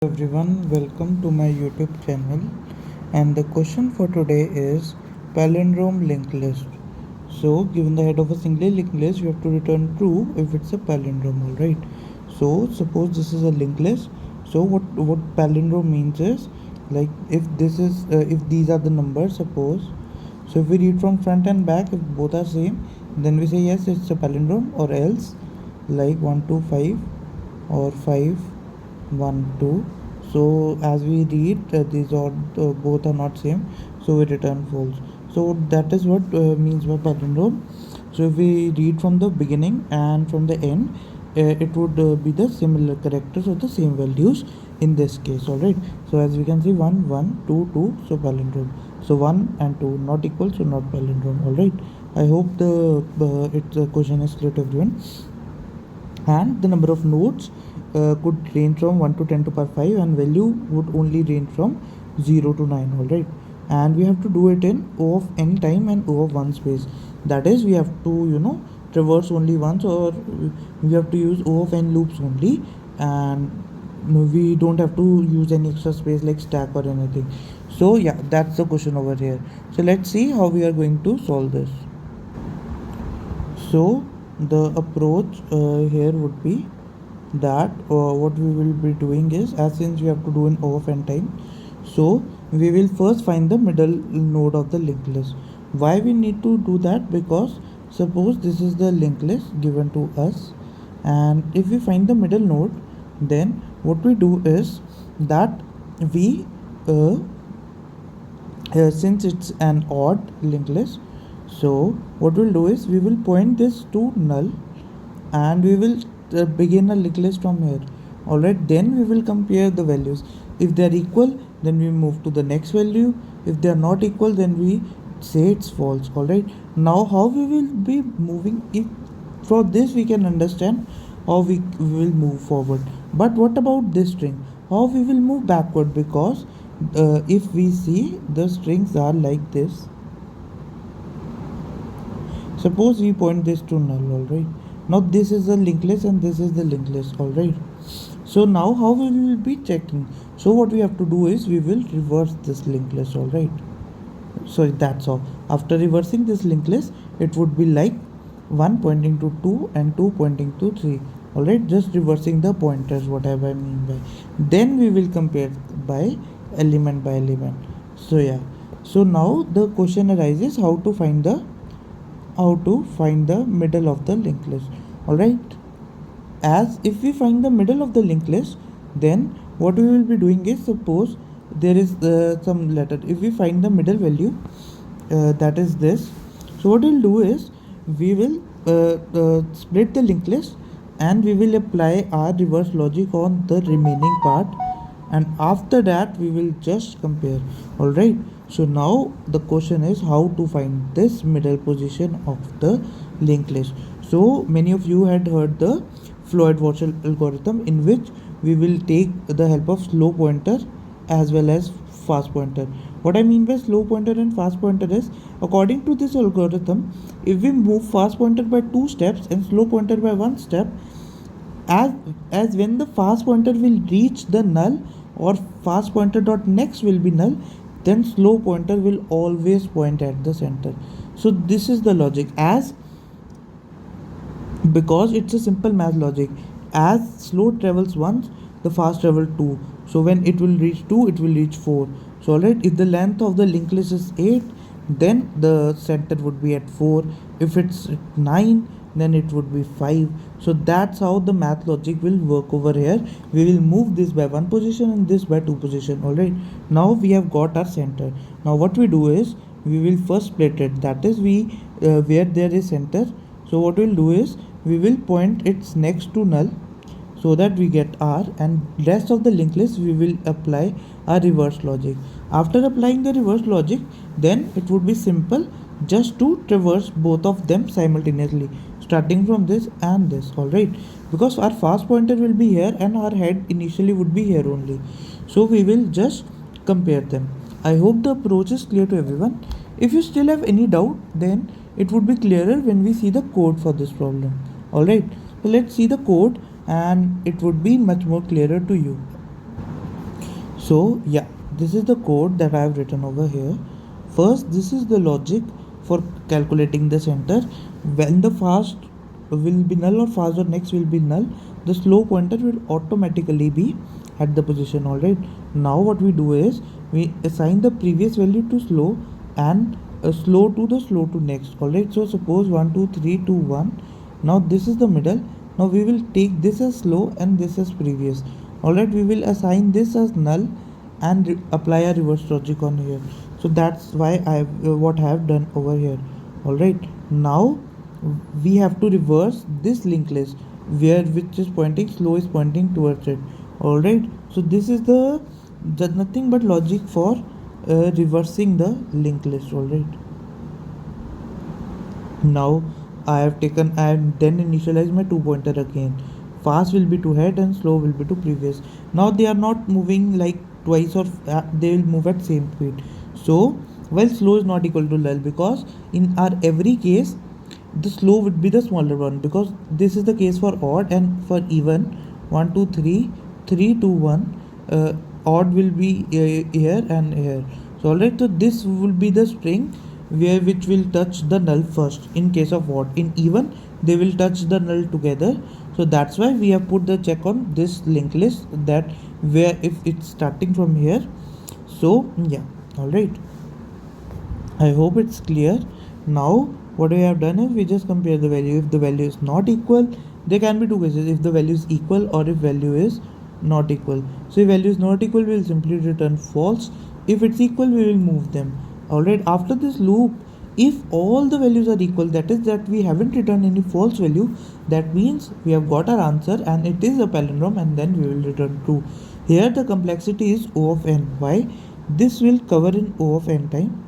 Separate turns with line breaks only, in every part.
Everyone, welcome to my YouTube channel. And the question for today is palindrome linked list. So, given the head of a single linked list, you have to return true if it's a palindrome, alright? So, suppose this is a linked list. So, what palindrome means is like if these are the numbers, suppose. So, if we read from front and back, if both are same, then we say yes, it's a palindrome, or else like 1 2 5 or 5 1 2. So as we read these are both are not same, so we return false. So that is what means by palindrome. So if we read from the beginning and from the end, it would be the similar characters or the same values in this case. All right, so as we can see 1 1 2 2, so palindrome. So 1 and 2 not equal, so not palindrome. All right, I hope the question is clear to everyone. And the number of nodes could range from 1 to 10 to power 5, and value would only range from 0 to 9. All right, and we have to do it in O of n time and O of 1 space. That is, we have to traverse only once, or we have to use O of n loops only, and we don't have to use any extra space like stack or anything. So yeah, that's the question over here. So let's see how we are going to solve this. So the approach here would be that what we will be doing is, as since we have to do an O of n time, so we will first find the middle node of the linked list. Why we need to do that? Because suppose this is the linked list given to us, and if we find the middle node, then what we do is that we since it's an odd linked list, so what we'll do is we will point this to null, and we will begin a linked list from here. Alright, then we will compare the values. If they are equal, then we move to the next value. If they are not equal, then we say it's false. Alright, now how we will be moving? If for this we can understand how we will move forward, but what about this string? How we will move backward? Because if we see the strings are like this, suppose we point this to null. All right, now this is the linked list and this is the linked list. All right, so now how we will be checking? So what we have to do is we will reverse this linked list. All right, so that's all. After reversing this linked list, it would be like 1 pointing to 2 and 2 pointing to 3. All right, just reversing the pointers, whatever I mean by. Then we will compare by element. So yeah, so now the question arises how to find the middle of the linked list. All right, as if we find the middle of the linked list, then what we will be doing is, suppose there is some letter. If we find the middle value, that is this, so what we'll do is we will split the linked list, and we will apply our reverse logic on the remaining part, and after that we will just compare. All right, so now the question is how to find this middle position of the linked list. So many of you had heard the Floyd-Warshall algorithm, in which we will take the help of slow pointer as well as fast pointer. What I mean by slow pointer and fast pointer is, according to this algorithm, if we move fast pointer by 2 steps and slow pointer by 1 step, as when the fast pointer will reach the null, or fast pointer dot next will be null, then slow pointer will always point at the center. So this is the logic, as because it's a simple math logic. As slow travels once, the fast travel 2. So when it will reach 2, it will reach 4. So alright, if the length of the linked list is 8, then the center would be at 4. If it's 9, then it would be 5. So that's how the math logic will work over here. We will move this by 1 position and this by 2 position. Alright, now we have got our center. Now what we do is we will first split it, that is we where there is center. So what we'll do is we will point its next to null, so that we get R, and rest of the linked list we will apply our reverse logic. After applying the reverse logic, then it would be simple just to traverse both of them simultaneously, starting from this and this. All right, because our fast pointer will be here and our head initially would be here only, so we will just compare them. I hope the approach is clear to everyone. If you still have any doubt, then it would be clearer when we see the code for this problem. Alright, so let's see the code and it would be much more clearer to you. So yeah, this is the code that I have written over here. First, this is the logic for calculating the center. When the fast will be null or fast or next will be null, the slow pointer will automatically be at the position. Alright, now what we do is we assign the previous value to slow and slow to the slow to next. Alright, so suppose 1 2 3 2 1. Now this is the middle. Now we will take this as slow and this as previous. Alright, we will assign this as null and apply a reverse logic on here. So that's why I what I have done over here. Alright, now we have to reverse this linked list where which is pointing slow is pointing towards it. Alright, so this is the nothing but logic for reversing the linked list. Alright, now I have then initialized my 2 pointer again. Fast will be to head and slow will be to previous. Now they are not moving like twice or they will move at same speed. So while slow is not equal to null, because in our every case the slow would be the smaller one, because this is the case for odd, and for even 1 2 3 3 2 1 odd will be here and here. So alright, so this will be the string where which will touch the null first. In case of odd, in even they will touch the null together. So that's why we have put the check on this linked list, that where if it's starting from here. So yeah, alright, I hope it's clear. Now what we have done is we just compare the value. If the value is not equal, there can be two cases: if the value is equal or if value is not equal. So if value is not equal, we will simply return false. If it's equal, we will move them. Alright, after this loop, if all the values are equal, that is that we haven't returned any false value, that means we have got our answer and it is a palindrome, and then we will return true. Here the complexity is O of n. Why? This will cover in O of n time.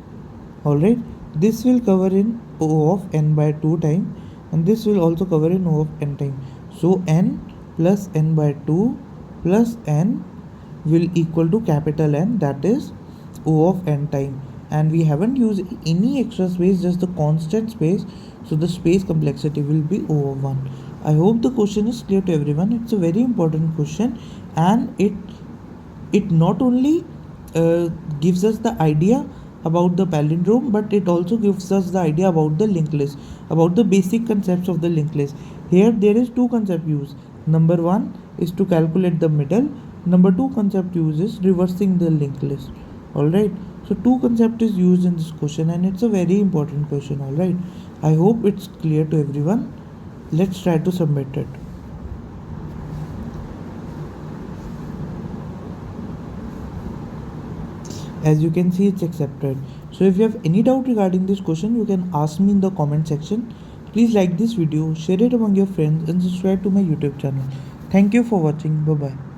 Alright, this will cover in O of n by 2 time, and this will also cover in O of n time. So n plus n by 2 plus n will equal to capital N, that is O of n time. And we haven't used any extra space, just the constant space, so the space complexity will be O of 1. I hope the question is clear to everyone. It's a very important question, and it not only gives us the idea about the palindrome, but it also gives us the idea about the linked list, about the basic concepts of the linked list. Here there is two concept used. Number one is to calculate the middle. Number two concept used is reversing the linked list. Alright, so two concept is used in this question, and it's a very important question. Alright, I hope it's clear to everyone. Let's try to submit it. As you can see, it's accepted. So if you have any doubt regarding this question, you can ask me in the comment section. Please like this video, share it among your friends, and subscribe to my YouTube channel. Thank you for watching. Bye bye.